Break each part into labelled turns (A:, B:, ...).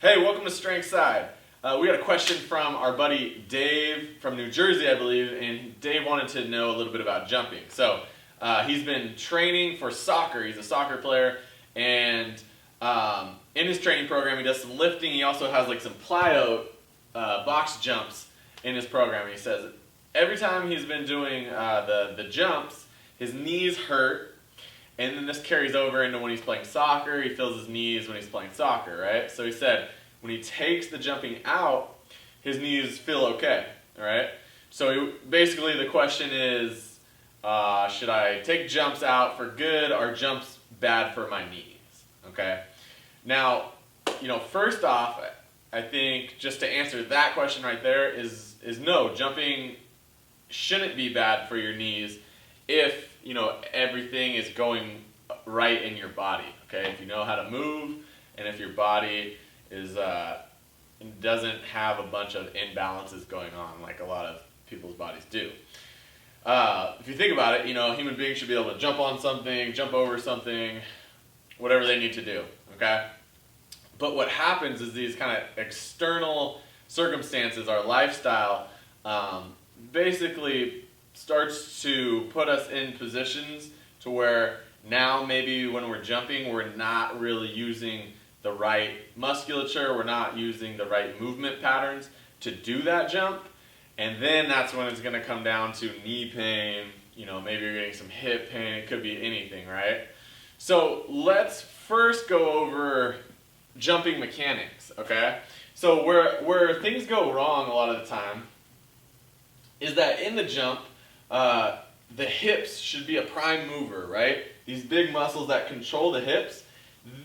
A: Hey, welcome to Strength Side. We got a question from our buddy Dave from New Jersey, I believe, and Dave wanted to know a little bit about jumping. So he's been training for soccer. He's a soccer player, and in his training program, he does some lifting. He also has like some plyo box jumps in his program. He says every time he's been doing the jumps, his knees hurt. And then this carries over into when he's playing soccer. He feels his knees when he's playing soccer, right? So he said when he takes the jumping out, his knees feel okay, all right? So basically the question is, should I take jumps out for good or jumps bad for my knees, okay? Now, first off, I think just to answer that question right there is no, jumping shouldn't be bad for your knees if everything is going right in your body, okay? If you know how to move and if your body is doesn't have a bunch of imbalances going on like a lot of people's bodies do. If you think about it, human beings should be able to jump on something, jump over something, whatever they need to do, okay? But what happens is these kind of external circumstances, our lifestyle, basically starts to put us in positions to where now maybe when we're jumping, we're not really using the right musculature, we're not using the right movement patterns to do that jump. And then that's when it's gonna come down to knee pain, maybe you're getting some hip pain, it could be anything, right? So let's first go over jumping mechanics, okay? So where things go wrong a lot of the time is that in the jump, the hips should be a prime mover, right? These big muscles that control the hips,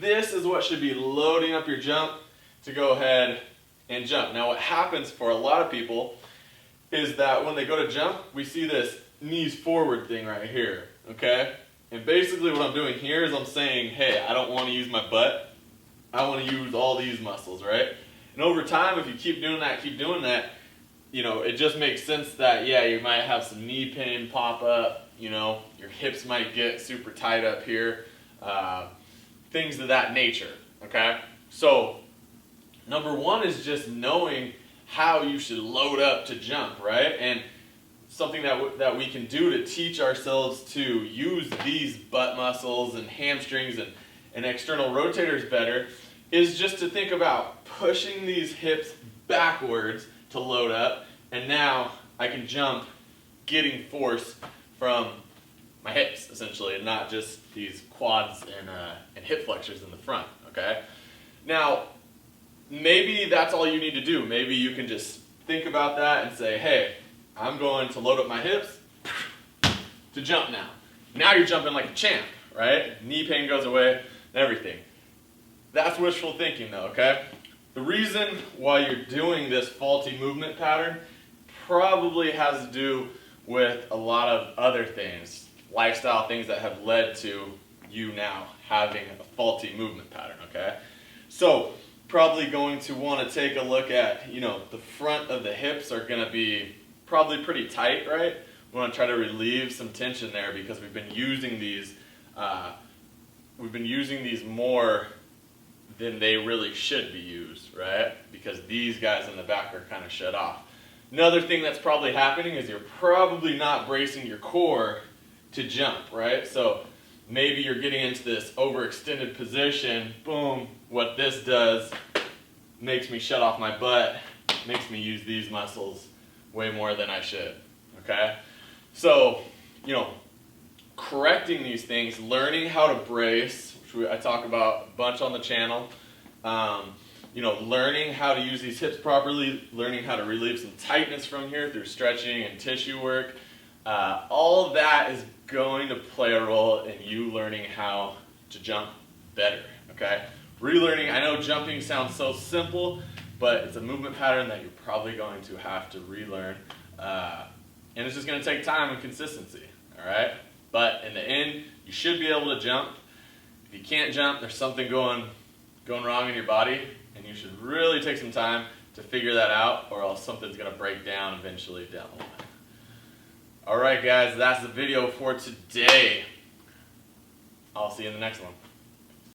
A: this is what should be loading up your jump to go ahead and jump. Now what happens for a lot of people is that when they go to jump, we see this knees forward thing right here, okay? And basically what I'm doing here is I'm saying, hey, I don't want to use my butt, I want to use all these muscles, right? And over time, if you keep doing that, it just makes sense that, yeah, you might have some knee pain pop up, your hips might get super tight up here, things of that nature, okay? So, number one is just knowing how you should load up to jump, right? And something that we can do to teach ourselves to use these butt muscles and hamstrings and external rotators better is just to think about pushing these hips backwards to load up, and now I can jump getting force from my hips, essentially, and not just these quads and hip flexors in the front, okay? Now, maybe that's all you need to do. Maybe you can just think about that and say, hey, I'm going to load up my hips to jump now. Now you're jumping like a champ, right? Knee pain goes away and everything. That's wishful thinking though, okay? The reason why you're doing this faulty movement pattern probably has to do with a lot of other things, lifestyle things that have led to you now having a faulty movement pattern, okay? So, probably going to want to take a look at, the front of the hips are going to be probably pretty tight, right? We want to try to relieve some tension there because we've been using these more than they really should be used, right? Because these guys in the back are kind of shut off. Another thing that's probably happening is you're probably not bracing your core to jump, right? So maybe you're getting into this overextended position, boom, what this does makes me shut off my butt, makes me use these muscles way more than I should, okay? So, correcting these things, learning how to brace, which I talk about a bunch on the channel, learning how to use these hips properly, learning how to relieve some tightness from here through stretching and tissue work, all of that is going to play a role in you learning how to jump better, okay? Relearning, I know jumping sounds so simple, but it's a movement pattern that you're probably going to have to relearn, and it's just going to take time and consistency, all right? But in the end, you should be able to jump. If you can't jump, there's something going wrong in your body, and you should really take some time to figure that out, or else something's going to break down eventually down the line. All right, guys, that's the video for today. I'll see you in the next one.